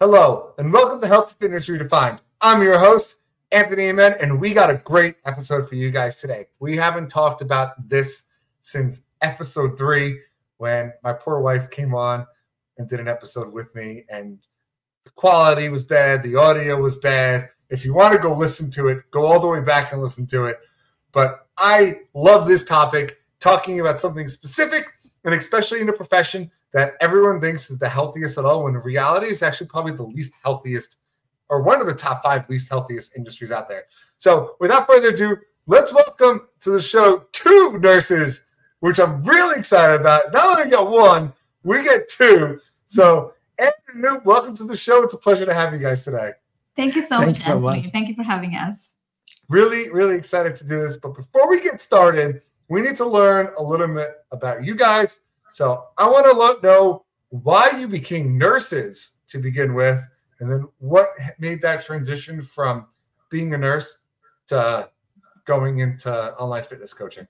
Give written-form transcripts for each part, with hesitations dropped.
Hello, and welcome to Health Fitness Redefined. I'm your host, Anthony Amen, and we got a great episode for you guys today. We haven't talked about this since episode 3, when my poor wife came on and did an episode with me, and the quality was bad, the audio was bad. If you want to go listen to it, go all the way back and listen to it. But I love this topic, talking about something specific, and especially in a profession that everyone thinks is the healthiest at all, when in reality it's actually probably the least healthiest, or one of the top 5 least healthiest industries out there. So without further ado, let's welcome to the show 2 nurses, which I'm really excited about. Not only got 1, we get 2. So Anthony and Noop, welcome to the show. It's a pleasure to have you guys today. Thank you so much, Anthony. Thank you for having us. Really, really excited to do this. But before we get started, we need to learn a little bit about you guys. So I want to know why you became nurses to begin with, and then what made that transition from being a nurse to going into online fitness coaching.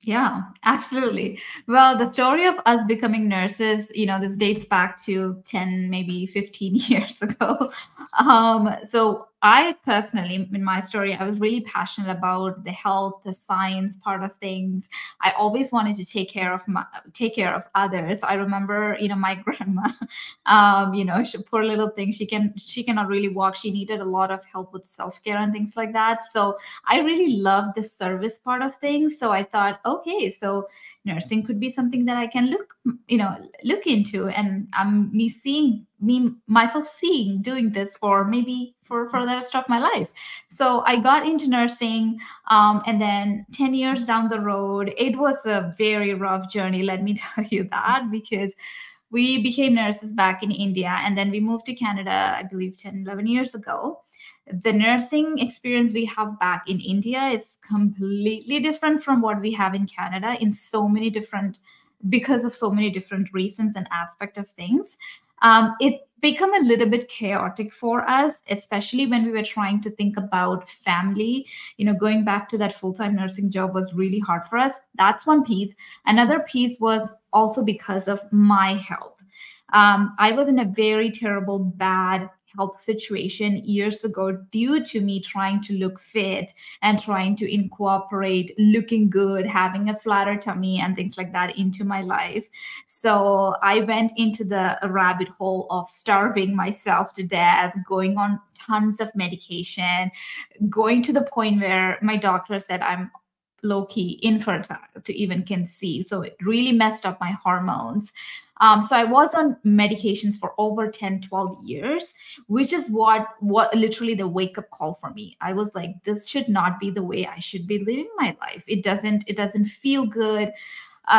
Yeah, absolutely. Well, the story of us becoming nurses, this dates back to 10, maybe 15 years ago. So I personally, in my story, I was really passionate about the health, the science part of things. I always wanted to take care of others. I remember, my grandma, she, poor little thing, she cannot really walk. She needed a lot of help with self-care and things like that. So I really loved the service part of things. So I thought, okay, so nursing could be something that I can look into, and myself seeing doing this for maybe for the rest of my life. So I got into nursing, and then 10 years down the road, it was a very rough journey, let me tell you that, because we became nurses back in India, and then we moved to Canada, I believe 10, 11 years ago. The nursing experience we have back in India is completely different from what we have in Canada because of so many different reasons and aspect of things. It became a little bit chaotic for us, especially when we were trying to think about family. Going back to that full-time nursing job was really hard for us. That's one piece. Another piece was also because of my health. I was in a very terrible, bad health situation years ago due to me trying to look fit and trying to incorporate looking good, having a flatter tummy and things like that into my life. So I went into the rabbit hole of starving myself to death, going on tons of medication, going to the point where my doctor said I'm low-key infertile to even conceive. So it really messed up my hormones. So I was on medications for over 10, 12 years, which is what literally the wake-up call for me. I was like, this should not be the way I should be living my life. It doesn't feel good.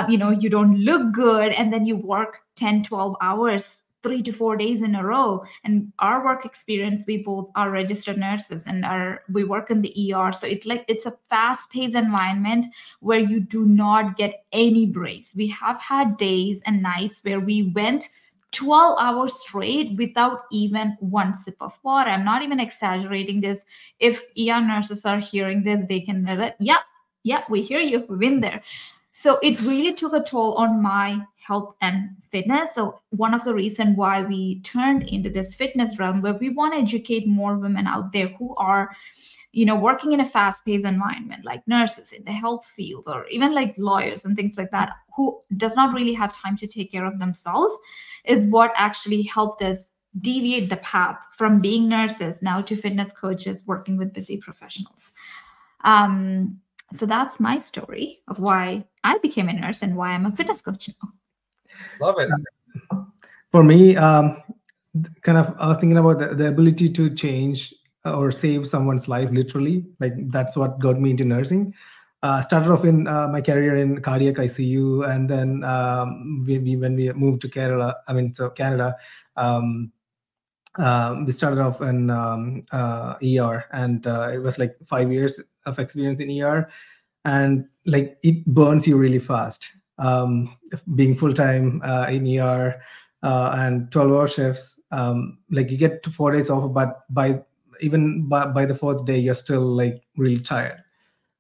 You don't look good. And then you work 10, 12 hours, 3 to 4 days in a row. And our work experience, we both are registered nurses and we work in the ER. So it's a fast-paced environment where you do not get any breaks. We have had days and nights where we went 12 hours straight without even one sip of water. I'm not even exaggerating this. If ER nurses are hearing this, they can know that, yeah, we hear you, we've been there. So it really took a toll on my health and fitness. So one of the reasons why we turned into this fitness realm, where we want to educate more women out there who are, working in a fast-paced environment, like nurses in the health field, or even like lawyers and things like that, who does not really have time to take care of themselves, is what actually helped us deviate the path from being nurses now to fitness coaches working with busy professionals. So that's my story of why I became a nurse and why I'm a fitness coach now. Love it. For me, I was thinking about the ability to change or save someone's life, literally. Like, that's what got me into nursing. Started off in my career in cardiac ICU, and then when we moved to Canada, we started off in ER, and it was like 5 years of experience in ER, and like it burns you really fast. Being full-time in ER and 12-hour shifts, like you get to 4 days off, but by the 4th day you're still like really tired.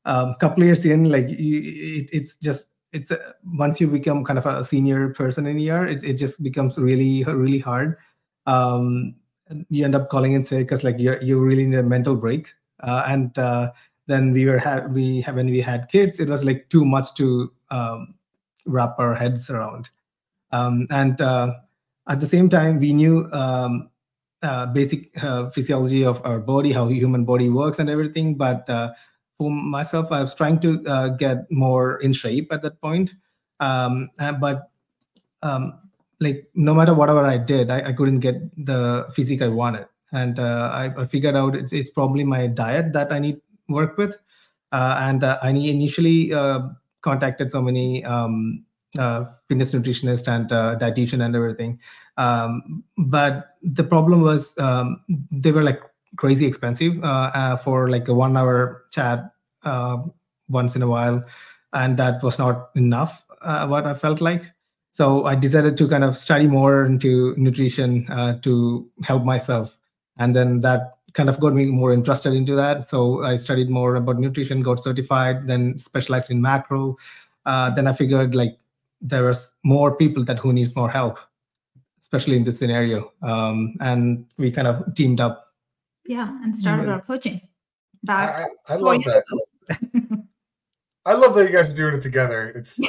Couple years in, like once you become kind of a senior person in ER, it just becomes really, really hard. you end up calling in sick because like you really need a mental break. And then when we had kids, it was like too much to wrap our heads around. And at the same time, we knew basic physiology of our body, how human body works and everything. But for myself, I was trying to get more in shape at that point. But like no matter whatever I did, I couldn't get the physique I wanted. And I figured out it's probably my diet that I need work with. And I initially contacted so many fitness nutritionist and dietitian and everything. But the problem was they were like crazy expensive for like a 1 hour chat once in a while. And that was not enough, what I felt like. So I decided to kind of study more into nutrition to help myself. And then that kind of got me more interested into that. So I studied more about nutrition, got certified, then specialized in macro. Then I figured like there was more people who needs more help, especially in this scenario. And we kind of teamed up. Yeah, and started our coaching back. I love that. I love that you guys are doing it together. It's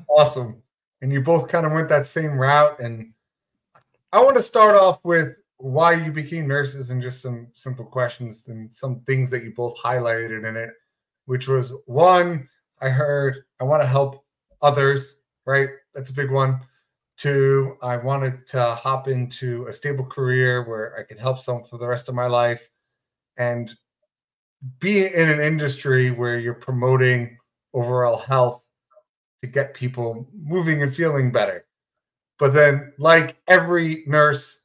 awesome. And you both kind of went that same route. And I want to start off with why you became nurses and just some simple questions and some things that you both highlighted in it, which was one, I heard I want to help others, right? That's a big one. Two, I wanted to hop into a stable career where I could help someone for the rest of my life and be in an industry where you're promoting overall health to get people moving and feeling better. But then, like every nurse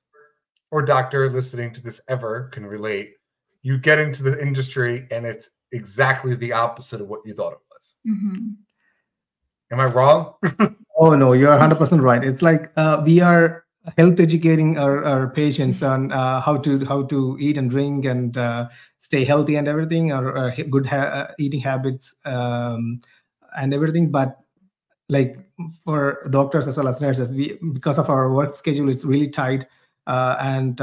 or doctor listening to this ever can relate, you get into the industry and it's exactly the opposite of what you thought it was. Mm-hmm. Am I wrong? Oh, no, you're 100% right. It's like we are health educating our patients on how to eat and drink and stay healthy and everything, or good eating habits and everything. But like for doctors as well as nurses, because of our work schedule, it's really tight and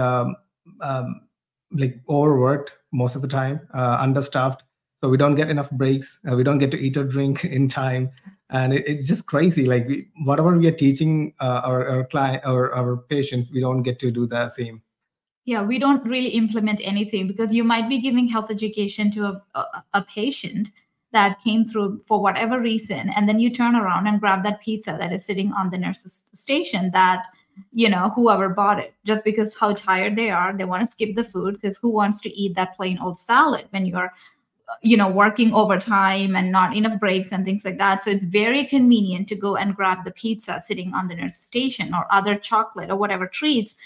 like overworked most of the time, understaffed. So we don't get enough breaks. We don't get to eat or drink in time. And it's just crazy. Like whatever we are teaching our client or our patients, we don't get to do the same. Yeah, we don't really implement anything because you might be giving health education to a patient that came through for whatever reason, and then you turn around and grab that pizza that is sitting on the nurse's station that, you know, whoever bought it, just because how tired they are, they want to skip the food, because who wants to eat that plain old salad when you're, you know, working overtime and not enough breaks and things like that. So it's very convenient to go and grab the pizza sitting on the nurse's station or other chocolate or whatever treats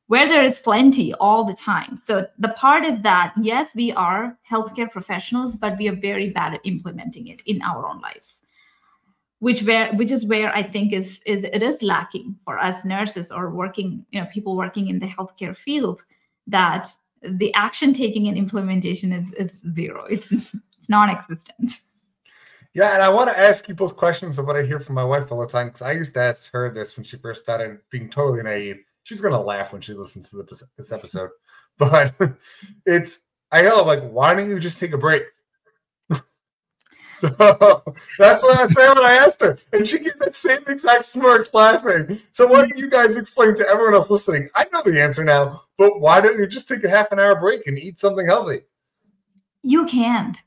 where there is plenty all the time. So the part is that, yes, we are healthcare professionals, but we are very bad at implementing it in our own lives, which is where I think it is lacking for us nurses or working, you know, people working in the healthcare field, that the action taking and implementation is zero. It's non-existent. Yeah, and I want to ask you both questions of what I hear from my wife all the time, because I used to ask her this when she first started being totally naive. She's going to laugh when she listens to this episode. But I yell, like, why don't you just take a break? So that's what I asked her. And she gave that same exact smirk laughing. So why don't you guys explain to everyone else listening? I know the answer now, but why don't you just take a half an hour break and eat something healthy? You can't.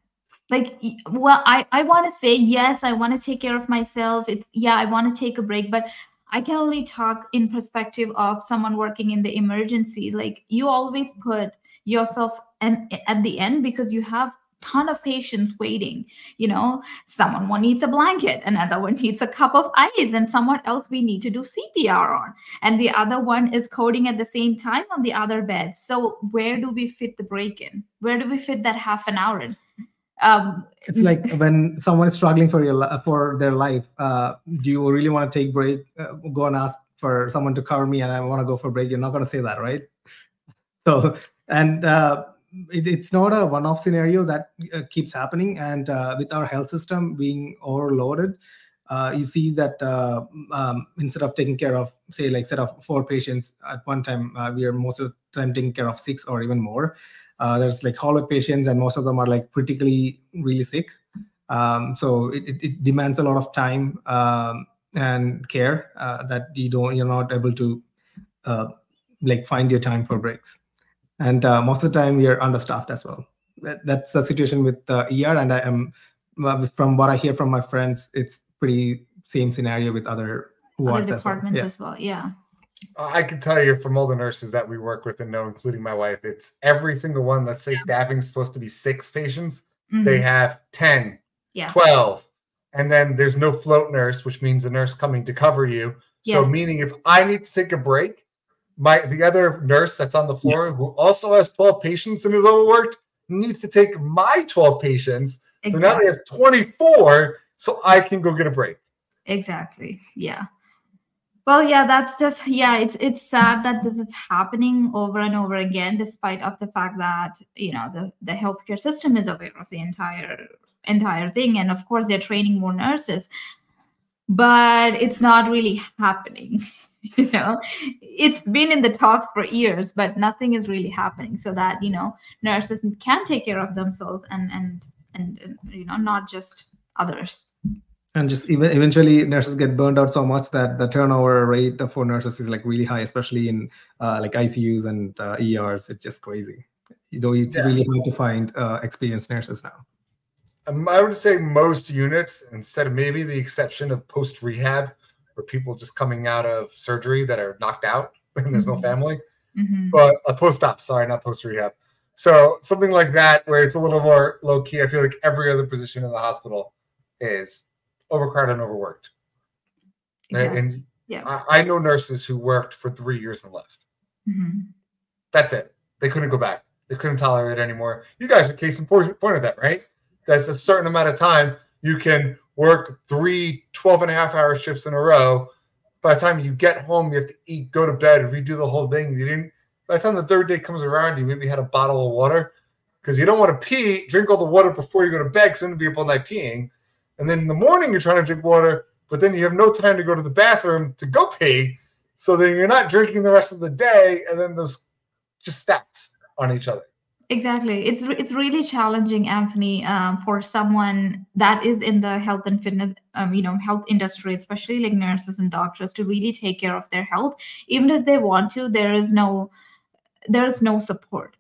Like, well, I want to say, yes, I want to take care of myself. I want to take a break, but I can only talk in perspective of someone working in the emergency. Like, you always put yourself at the end because you have ton of patients waiting. You know, one needs a blanket, another one needs a cup of ice, and someone else we need to do CPR on, and the other one is coding at the same time on the other bed. So where do we fit the break in? Where do we fit that half an hour in? It's like when someone is struggling for their life, do you really want to take break? Go and ask for someone to cover me and I want to go for a break. You're not going to say that, right? So, and it's not a one-off scenario that keeps happening. And with our health system being overloaded, you see that instead of taking care of, say, like set of 4 patients at one time, we are most of the time taking care of 6 or even more. There's like hollow patients, and most of them are like critically really sick. So it demands a lot of time and care that you're not able to like find your time for breaks. And most of the time we are understaffed as well. That's the situation with ER, and I am from what I hear from my friends, it's pretty same scenario with other wards departments as well. Yeah. I can tell you from all the nurses that we work with and know, including my wife, it's every single one. Let's say staffing is supposed to be 6 patients. They have 10, 12. And then there's no float nurse, which means a nurse coming to cover you. So meaning if I need to take a break, the other nurse that's on the floor who also has 12 patients and is overworked needs to take my 12 patients. So now they have 24, so I can go get a break. Exactly. Yeah. Well, yeah, that's just, it's sad that this is happening over and over again, despite of the fact that, the healthcare system is aware of the entire thing. And of course, they're training more nurses, but it's not really happening. It's been in the talk for years, but nothing is really happening so that, nurses can take care of themselves and not just others. And just eventually nurses get burned out so much that the turnover rate for nurses is like really high, especially in like ICUs and ERs. It's just crazy. It's really hard to find experienced nurses now. I would say most units, instead of maybe the exception of post-rehab, where people just coming out of surgery that are knocked out and there's no family, but a post-op, sorry, not post-rehab. So something like that where it's a little more low-key. I feel like every other position in the hospital is overcrowded and overworked. And I know nurses who worked for 3 years and left. That's it. They couldn't go back. They couldn't tolerate it anymore. You guys are case in point of that, right? That's a certain amount of time you can work 3 12.5-hour shifts in a row. By the time you get home, you have to eat, go to bed, redo the whole thing. By the time the third day comes around, you maybe had a bottle of water because you don't want to pee, drink all the water before you go to bed because then you'll be up all night peeing. And then in the morning, you're trying to drink water, but then you have no time to go to the bathroom to go pee. So then you're not drinking the rest of the day. And then those just stacks on each other. Exactly. It's really challenging, Anthony, for someone that is in the health and fitness, health industry, especially like nurses and doctors, to really take care of their health. Even if they want to, there is no support.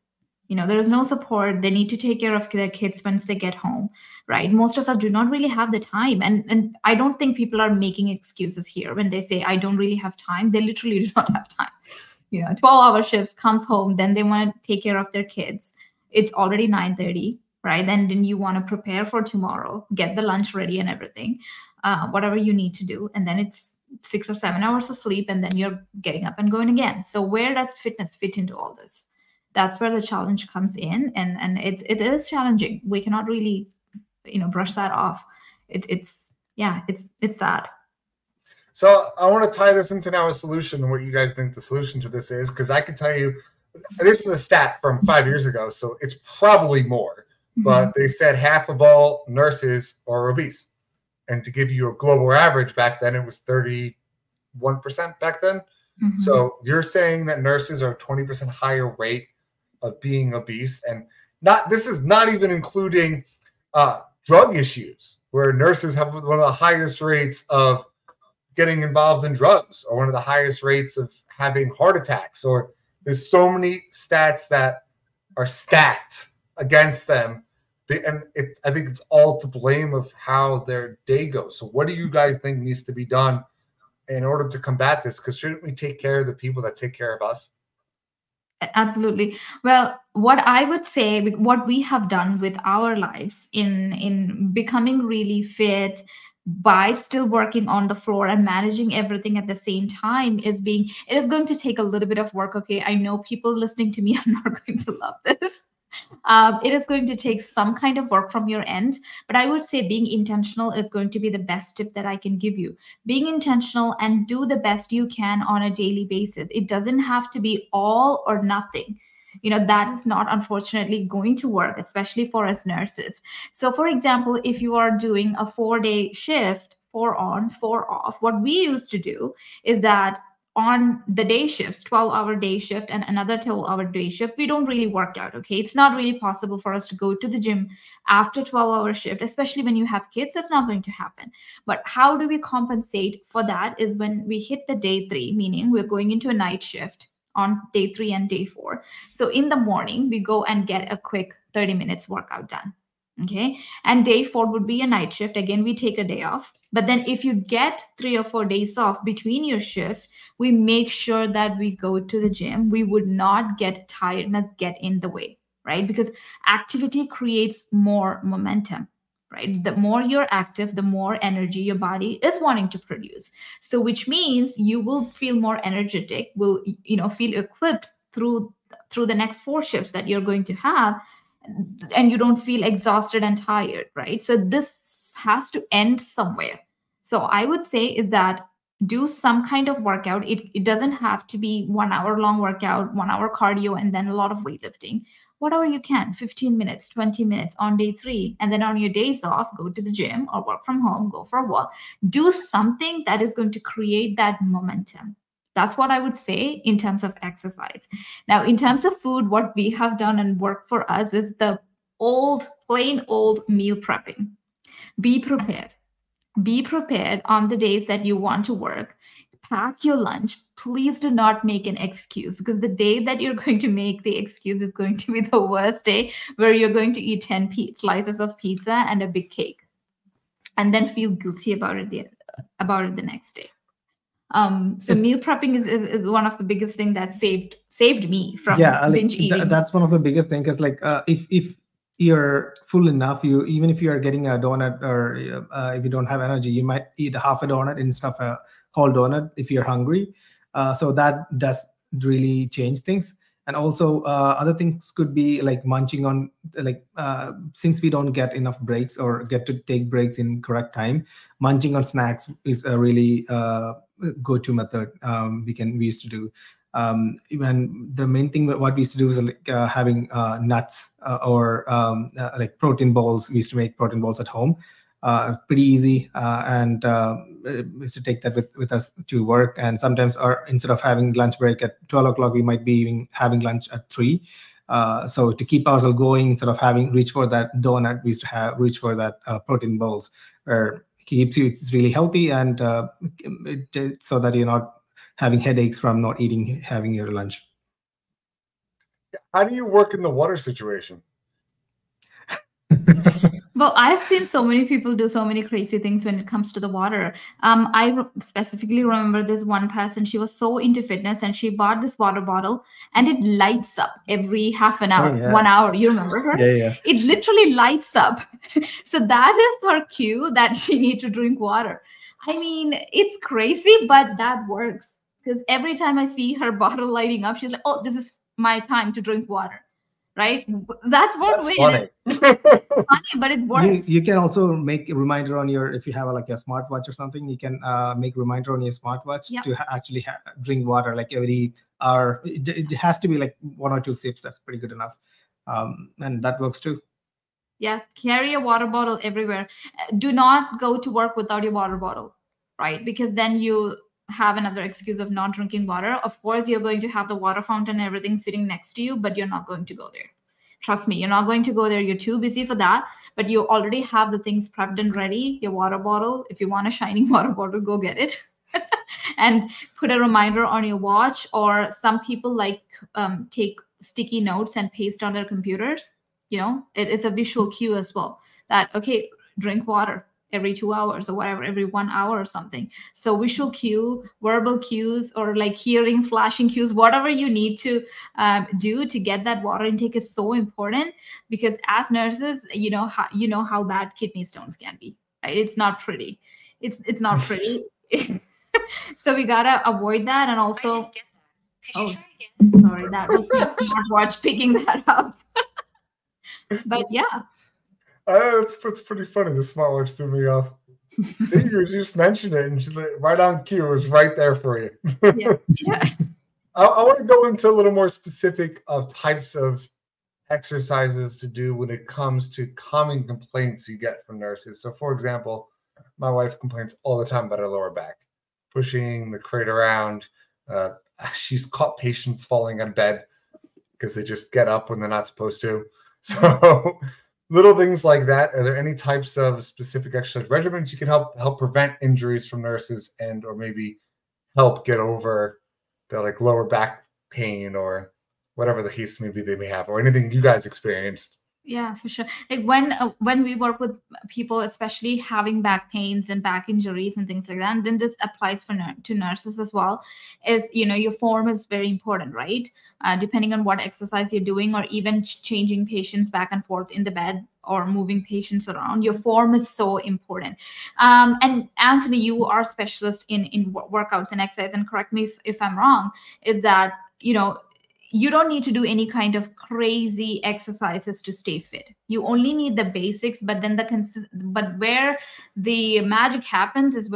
There is no support. They need to take care of their kids once they get home, right? Most of us do not really have the time. And I don't think people are making excuses here when they say, I don't really have time. They literally do not have time. 12-hour shifts, comes home, then they want to take care of their kids. It's already 9:30, right? Then you want to prepare for tomorrow, get the lunch ready and everything, whatever you need to do. And then it's 6 or 7 hours of sleep, and then you're getting up and going again. So where does fitness fit into all this? That's where the challenge comes in. And it is challenging. We cannot really, brush that off. It's sad. So I want to tie this into now a solution and what you guys think the solution to this is, because I can tell you, this is a stat from 5 years ago, so it's probably more. But they said half of all nurses are obese. And to give you a global average back then, it was 31% back then. So you're saying that nurses are 20% higher rate of being obese. And this is not even including drug issues, where nurses have one of the highest rates of getting involved in drugs, or one of the highest rates of having heart attacks, or there's so many stats that are stacked against them. And I think it's all to blame of how their day goes. So what do you guys think needs to be done in order to combat this? Because shouldn't we take care of the people that take care of us? Absolutely. Well, what I would say, what we have done with our lives in becoming really fit by still working on the floor and managing everything at the same time, it is going to take a little bit of work. Okay, I know people listening to me are not going to love this. It is going to take some kind of work from your end, but I would say being intentional is going to be the best tip that I can give you. Being intentional and do the best you can on a daily basis. It doesn't have to be all or nothing. That is not, unfortunately, going to work, especially for us nurses. So for example, if you are doing a 4-day shift, 4 on, 4 off. What we used to do is that on the day shifts, 12-hour day shift and another 12-hour day shift, we don't really work out. Okay. It's not really possible for us to go to the gym after 12-hour shift, especially when you have kids. That's not going to happen. But how do we compensate for that is when we hit the day 3, meaning we're going into a night shift on day 3 and day 4. So in the morning, we go and get a quick 30 minutes workout done. Okay. And day 4 would be a night shift. Again, we take a day off. But then if you get 3 or 4 days off between your shift, we make sure that we go to the gym. We would not get tiredness get in the way, right? Because activity creates more momentum, right? The more you're active, the more energy your body is wanting to produce. So which means you will feel more energetic, will, feel equipped through the next 4 shifts that you're going to have, and you don't feel exhausted and tired, right? So this has to end somewhere. So I would say is that do some kind of workout. It doesn't have to be 1 hour long workout, 1 hour cardio, and then a lot of weightlifting. Whatever you can, 15 minutes, 20 minutes on day 3. And then on your days off, go to the gym or work from home, go for a walk. Do something that is going to create that momentum. That's what I would say in terms of exercise. Now, in terms of food, what we have done and worked for us is the plain old meal prepping. Be prepared. Be prepared on the days that you want to work. Pack your lunch. Please do not make an excuse, because the day that you're going to make the excuse is going to be the worst day, where you're going to eat 10 slices of pizza and a big cake and then feel guilty about it the next day. So meal prepping is one of the biggest things that saved me from binge eating. That's one of the biggest things, because like if you're full enough, even if you are getting a donut, or if you don't have energy, you might eat half a donut instead of a whole donut if you're hungry. So that does really change things. And also other things could be like munching on, since we don't get enough breaks or get to take breaks in correct time, munching on snacks is a really go-to method we used to do. Even the main thing what we used to do is having nuts or like protein balls. We used to make protein balls at home. Pretty easy, and we used to take that with us to work. And sometimes, instead of having lunch break at 12 o'clock, we might be even having lunch at 3. So to keep ourselves going, instead of reach for that donut, we used to reach for that protein balls, where keeps you, it's really healthy, and so that you're not having headaches from not having your lunch. How do you work in the water situation? Well, I've seen so many people do so many crazy things when it comes to the water. I specifically remember this one person. She was so into fitness, and she bought this water bottle, and it lights up every half an hour, 1 hour. You remember her? Yeah. It literally lights up. So that is her cue that she needs to drink water. I mean, it's crazy, but that works, because every time I see her bottle lighting up, she's like, "Oh, this is my time to drink water." Right? That's one way. Funny. Funny, but it works. You can also make a reminder on if you have a smartwatch or something, you can make a reminder on your smartwatch to actually drink water like every hour. It has to be like 1 or 2 sips. That's pretty good enough. And that works too. Yeah, carry a water bottle everywhere. Do not go to work without your water bottle, right? Because then you have another excuse of not drinking water. Of course, you're going to have the water fountain and everything sitting next to you, but you're not going to go there. Trust me, you're not going to go there. You're too busy for that, but you already have the things prepped and ready. Your water bottle, if you want a shining water bottle, go get it. And put a reminder on your watch. Or some people take sticky notes and paste on their computers. It's a visual cue as well, that, okay, drink water every 2 hours or whatever, every 1 hour or something. So visual cue, verbal cues, or like hearing, flashing cues, whatever you need to do to get that water intake is so important, because as nurses, you know how bad kidney stones can be, right? It's not pretty. It's not pretty. So we gotta avoid that. And also, sorry, that was my smartwatch picking that up. But yeah. It's pretty funny. The smartwatch threw me off. You just mentioned it, and she's like, right on cue. It was right there for you. Yeah. I want to go into a little more specific of types of exercises to do when it comes to common complaints you get from nurses. So, for example, my wife complains all the time about her lower back, pushing the crate around. She's caught patients falling out of bed because they just get up when they're not supposed to. So little things like that. Are there any types of specific exercise regimens you can help prevent injuries from nurses, and or maybe help get over the like lower back pain or whatever the case maybe they may have, or anything you guys experienced? Yeah, for sure. Like when we work with people, especially having back pains and back injuries and things like that, and then this applies for to nurses as well, is your form is very important, right? Depending on what exercise you're doing, or even changing patients back and forth in the bed or moving patients around, your form is so important. And Anthony, you are specialist in workouts and exercise, and correct me if I'm wrong, is that you don't need to do any kind of crazy exercises to stay fit. You only need the basics, but then but where the magic happens is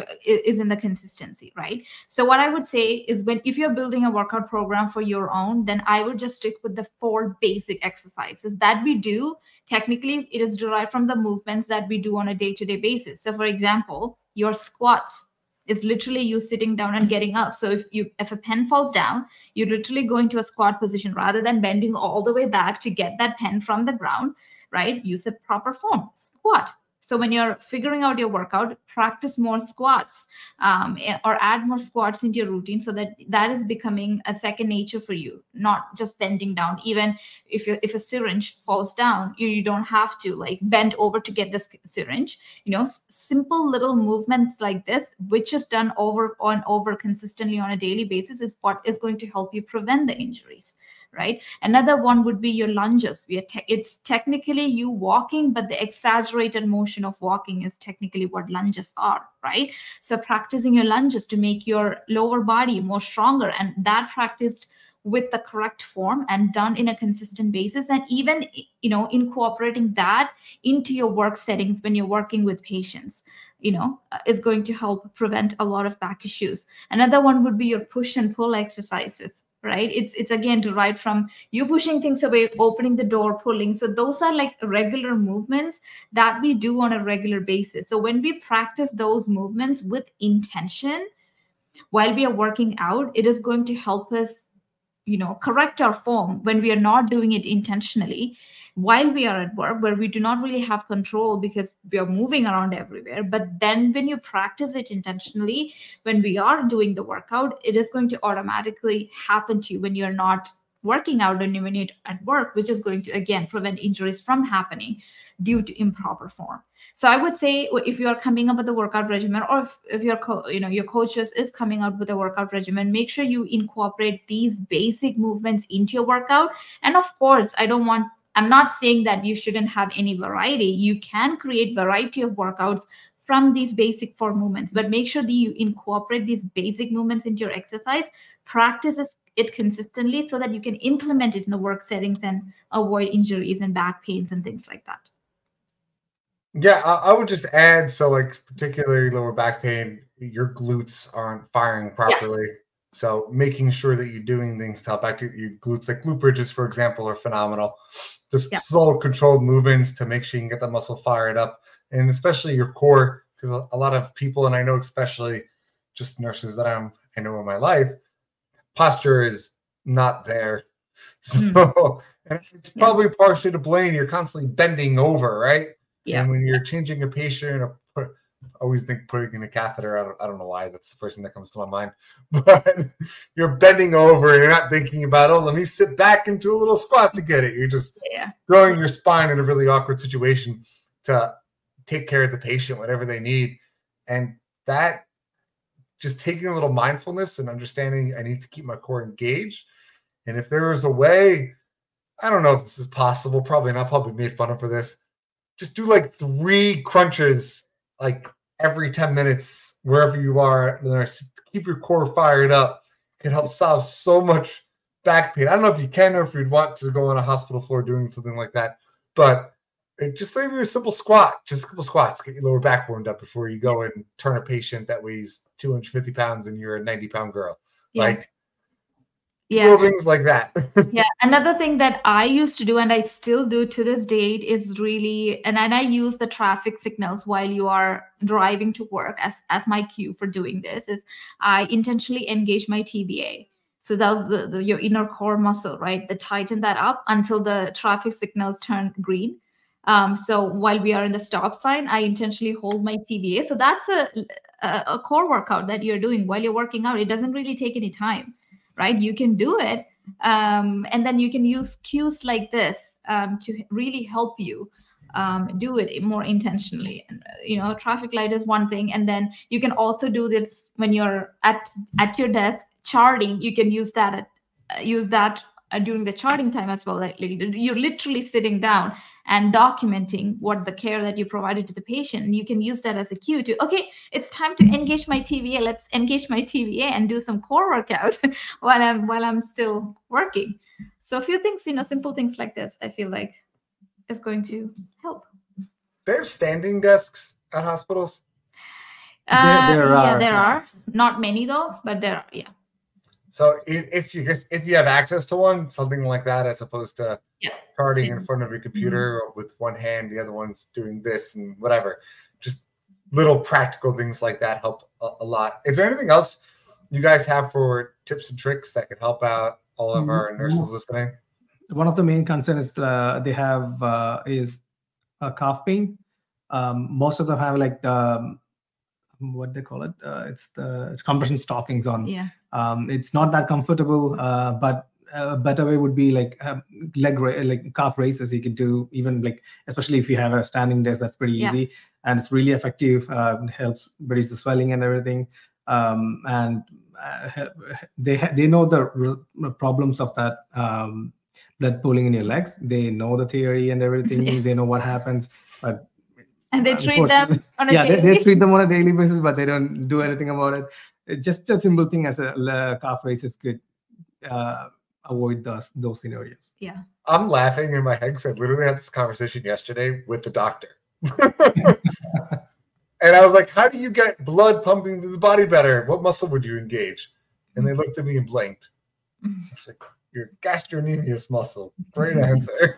in the consistency, right? So what I would say is, if you're building a workout program for your own, then I would just stick with the 4 basic exercises that we do. Technically, it is derived from the movements that we do on a day-to-day basis. So for example, your squats is literally you sitting down and getting up. So if a pen falls down, you literally go into a squat position rather than bending all the way back to get that pen from the ground, right? Use a proper form, squat. So when you're figuring out your workout, practice more squats, or add more squats into your routine, so that is becoming a second nature for you, not just bending down. Even if a syringe falls down, you don't have to like bend over to get this syringe. Simple little movements like this, which is done over and over consistently on a daily basis, is what is going to help you prevent the injuries. Right. Another one would be your lunges. It's technically you walking, but the exaggerated motion of walking is technically what lunges are, right? So practicing your lunges to make your lower body more stronger, and that practiced with the correct form and done in a consistent basis, and even incorporating that into your work settings when you're working with patients, is going to help prevent a lot of back issues. Another one would be your push and pull exercises, right? It's again derived from you pushing things away, opening the door, pulling. So those are like regular movements that we do on a regular basis. So when we practice those movements with intention while we are working out, it is going to help us correct our form when we are not doing it intentionally while we are at work, where we do not really have control because we are moving around everywhere. But then when you practice it intentionally, when we are doing the workout, it is going to automatically happen to you when you're not working out and when you're at work, which is going to again prevent injuries from happening due to improper form. So I would say, if you are coming up with a workout regimen, or if your your coach is coming out with a workout regimen, make sure you incorporate these basic movements into your workout. And of course, I'm not saying that you shouldn't have any variety. You can create variety of workouts from these basic 4 movements, but make sure that you incorporate these basic movements into your exercise, practice it consistently so that you can implement it in the work settings and avoid injuries and back pains and things like that. Yeah, I would just add, so like particularly lower back pain, your glutes aren't firing properly. Yeah. So making sure that you're doing things to help activate your glutes, like glute bridges, for example, are phenomenal. Just slow, controlled movements to make sure you can get the muscle fired up, and especially your core, because a lot of people, and I know especially just nurses that I know in my life, posture is not there. So and it's probably partially to blame. You're constantly bending over, right? Yeah. And when you're changing a patient, or always think putting in a catheter, I don't know why, that's the first thing that comes to my mind. But you're bending over and you're not thinking about, oh, let me sit back into a little squat to get it. You're just throwing your spine in a really awkward situation to take care of the patient, whatever they need. And that, just taking a little mindfulness and understanding I need to keep my core engaged. And if there is a way, I don't know if this is possible, probably not, probably made fun of for this, just do like 3 crunches like every 10 minutes, wherever you are. Keep your core fired up. It can help solve so much back pain. I don't know if you can, or if you'd want to go on a hospital floor doing something like that, but just like a simple squat, just a couple squats, get your lower back warmed up before you go and turn a patient that weighs 250 pounds and you're a 90-pound girl. Yeah. Like, Yeah. little things like that. Yeah, another thing that I used to do and I still do to this date is really, and I use the traffic signals while you are driving to work as my cue for doing this is I intentionally engage my TBA. So that was your inner core muscle, right? The tighten that up until the traffic signals turn green. So while we are in the stop sign, I intentionally hold my TBA. So that's a core workout that you're doing while you're working out. It doesn't really take any time, right? You can do it, and then you can use cues like this to really help you do it more intentionally. And, traffic light is one thing, and then you can also do this when you're at your desk charting. You can use that during the charting time as well. Like you're literally sitting down and documenting what the care that you provided to the patient, and you can use that as a cue to, okay, it's time to engage my TVA. Let's engage my TVA and do some core workout while I'm still working. So a few things, simple things like this, I feel like is going to help. They have standing desks at hospitals. There are not many though, but there are. Yeah. So if you have access to one, something like that, as opposed to charting in front of your computer with one hand, the other one's doing this and whatever, just little practical things like that help a lot. Is there anything else you guys have for tips and tricks that could help out all of our nurses listening? One of the main concerns they have is calf pain. Most of them have like what they call it. It's the compression stockings on. Yeah. It's not that comfortable, but a better way would be like like calf raises. You could do, even like, especially if you have a standing desk, that's pretty easy and it's really effective. It helps reduce the swelling and everything. And they know the problems of that blood pooling in your legs. They know the theory and everything. They know what happens, but and they treat them on a daily. They treat them on a daily basis, but they don't do anything about it. Just a simple thing as a calf raises could avoid those scenarios. Yeah. I'm laughing in my head because I literally had this conversation yesterday with the doctor. And I was like, how do you get blood pumping through the body better? What muscle would you engage? And they looked at me and blinked. I was like, your gastrocnemius muscle. Great answer.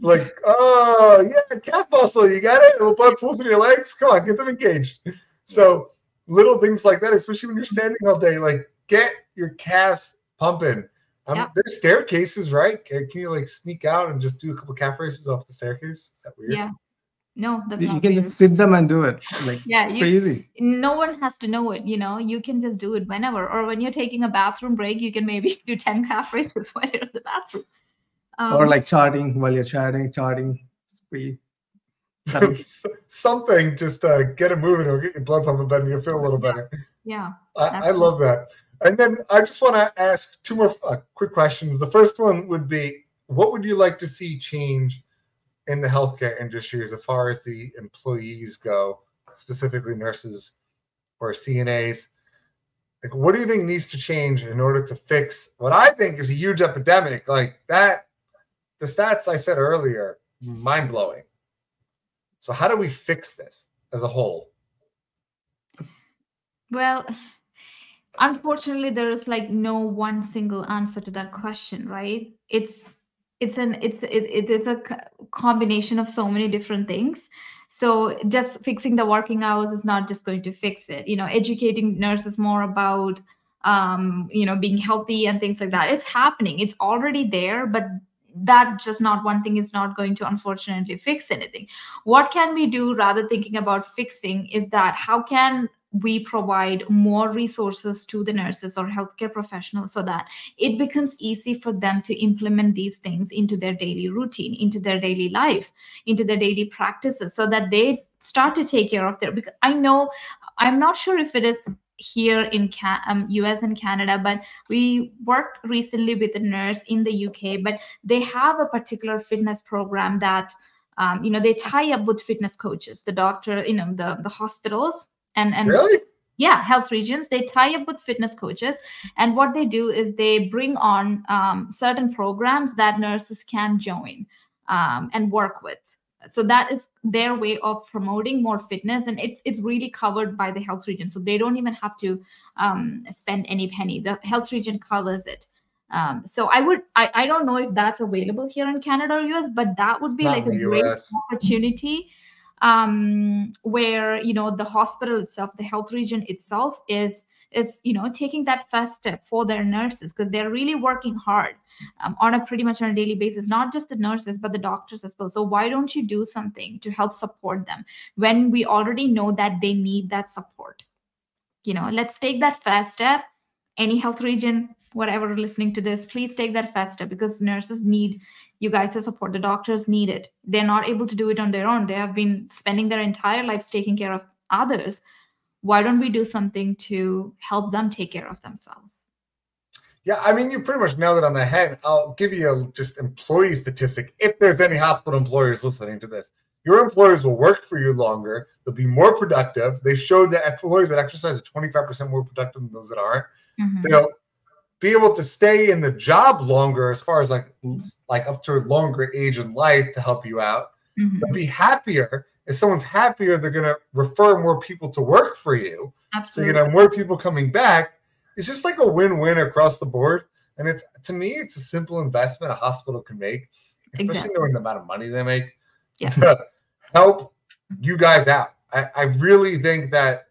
Like, oh, yeah, calf muscle. You got it? The blood pulls in your legs. Come on, get them engaged. So little things like that, especially when you're standing all day, like get your calves pumping. There's staircases, right? Can you like sneak out and just do a couple calf races off the staircase? Is that weird? Yeah. No, that's you not can weird. just sit them and do it. Like, it's pretty easy. No one has to know it. You can just do it whenever, or when you're taking a bathroom break, you can maybe do 10 calf races while you're in the bathroom. Or like charting while you're charting. It's pretty. Something just get it moving or get your blood pumping better. You'll feel a little better. Yeah. I love that. And then I just want to ask two more quick questions. The first one would be, what would you like to see change in the healthcare industry as far as the employees go, specifically nurses or CNAs? Like, what do you think needs to change in order to fix what I think is a huge epidemic? Like that, the stats I said earlier, mind-blowing. So how do we fix this as a whole? Well, unfortunately, there is like no one single answer to that question, right? It's a combination of so many different things. So just fixing the working hours is not just going to fix it. Educating nurses more about being healthy and things like that. It's happening. It's already there, but that just not one thing is not going to unfortunately fix anything. What can we do, rather thinking about fixing, is that how can we provide more resources to the nurses or healthcare professionals so that it becomes easy for them to implement these things into their daily routine, into their daily life, into their daily practices, so that they start to take care of because I'm not sure if it is here in US and Canada, but we worked recently with a nurse in the UK, but they have a particular fitness program that they tie up with fitness coaches, the doctor, the hospitals and really? Yeah, health regions, they tie up with fitness coaches, and what they do is they bring on certain programs that nurses can join and work with. So that is their way of promoting more fitness, and it's really covered by the health region. So they don't even have to spend any penny. The health region covers it. So I don't know if that's available here in Canada or US, but that would It's be not like in a the great US. opportunity, where the hospital itself, the health region itself is taking that first step for their nurses, because they're really working hard on a pretty much on a daily basis, not just the nurses but the doctors as well. So why don't you do something to help support them when we already know that they need that support? Let's take that first step. Any health region, whatever, listening to this, please take that first step, because nurses need you guys to support. The doctors need it. They're not able to do it on their own. They have been spending their entire lives taking care of others. Why don't we do something to help them take care of themselves? Yeah, I mean, you pretty much nailed it on the head. I'll give you a just employee statistic. If there's any hospital employers listening to this, your employers will work for you longer. They'll be more productive. They showed that employees that exercise are 25% more productive than those that aren't. Mhm. They'll be able to stay in the job longer, as far as like up to a longer age in life to help you out. Mhm. They'll be happier. If someone's happier, they're going to refer more people to work for you. So you're Absolutely. going to have more people coming back. It's just like a win-win across the board. And to me, it's a simple investment a hospital can make, especially Exactly. knowing the amount of money they make, Yeah. to help you guys out. I really think that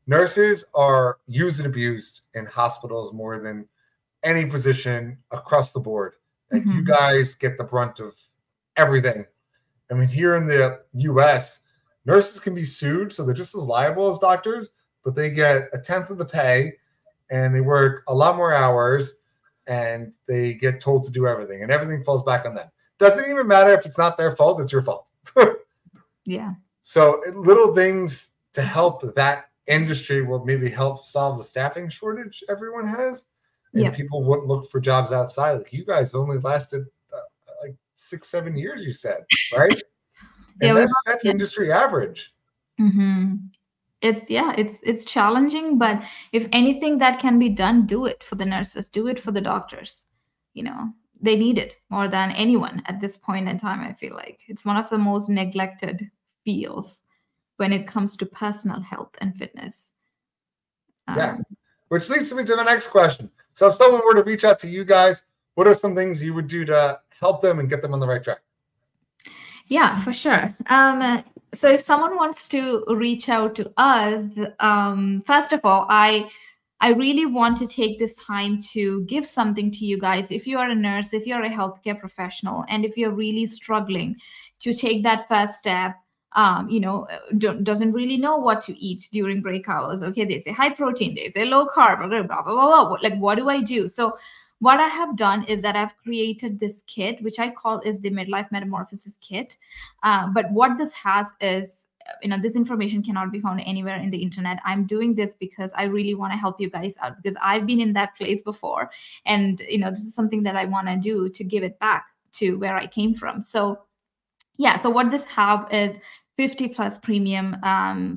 nurses are used and abused in hospitals more than any position across the board. Like, you Mhm. guys get the brunt of everything. I mean, here in the US, nurses can be sued, so they're just as liable as doctors, but they get a tenth of the pay, and they work a lot more hours, and they get told to do everything, and everything falls back on them. Doesn't even matter if it's not their fault, it's your fault. Yeah. So little things to help that industry will maybe help solve the staffing shortage everyone has, and Yeah. people wouldn't look for jobs outside. Like, you guys only lasted like 6-7 years, you said, right? Yeah, And we that's industry average. Mm-hmm. It's challenging, but if anything that can be done, do it for the nurses, do it for the doctors. They need it more than anyone at this point in time. I feel like it's one of the most neglected fields when it comes to personal health and fitness. Yeah. Which leads me to the next question. So if someone were to reach out to you guys, what are some things you would do to help them and get them on the right track? Yeah, for sure. So if someone wants to reach out to us, first of all, I really want to take this time to give something to you guys. If you are a nurse, if you're a healthcare professional, and if you're really struggling to take that first step, doesn't really know what to eat during break hours. Okay, they say high protein, they say low carb, blah, blah, blah, blah, blah. Like, what do I do? So what I have done is that I've created this kit, which I call is the Midlife Metamorphosis Kit. But what this has is, this information cannot be found anywhere in the internet. I'm doing this because I really want to help you guys out, because I've been in that place before. And, this is something that I want to do to give it back to where I came from. So yeah, so what this have is 50 plus premium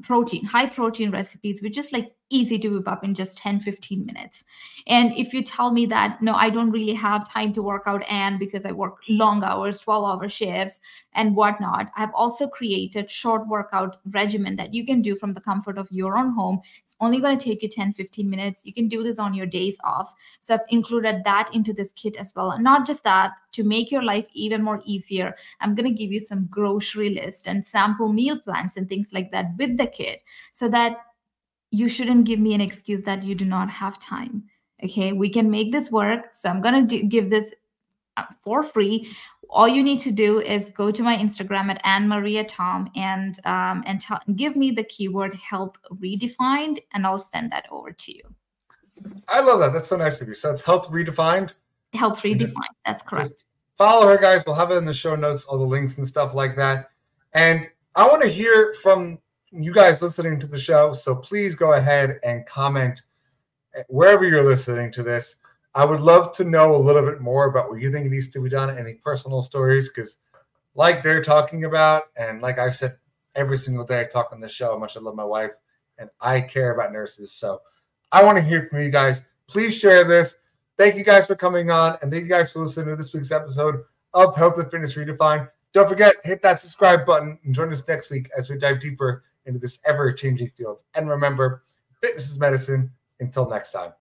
protein, high protein recipes, which is like easy to whip up in just 10-15 minutes. And if you tell me that, no, I don't really have time to work out, and because I work long hours, 12-hour shifts and whatnot, I've also created short workout regimen that you can do from the comfort of your own home. It's only going to take you 10-15 minutes. You can do this on your days off. So I've included that into this kit as well. And not just that, to make your life even more easier, I'm going to give you some grocery list and sample meal plans and things like that with the kit, so that you shouldn't give me an excuse that you do not have time. Okay, we can make this work. So I'm going to give this for free. All you need to do is go to my Instagram at AnnMariaTom and give me the keyword Health Redefined, and I'll send that over to you. I love that. That's so nice of you. So it's Health Redefined. Health Redefined. That's correct. Just follow her, guys. We'll have it in the show notes, all the links and stuff like that. And I want to hear from you guys listening to the show. So please go ahead and comment wherever you're listening to this. I would love to know a little bit more about what you think needs to be done, any personal stories, because like they're talking about, and like I've said every single day I talk on this show, how much I love my wife and I care about nurses. So I want to hear from you guys. Please share this. Thank you guys for coming on, and thank you guys for listening to this week's episode of Health and Fitness Redefined. Don't forget, hit that subscribe button and join us next week as we dive deeper into this ever-changing field. And remember, fitness is medicine. Until next time.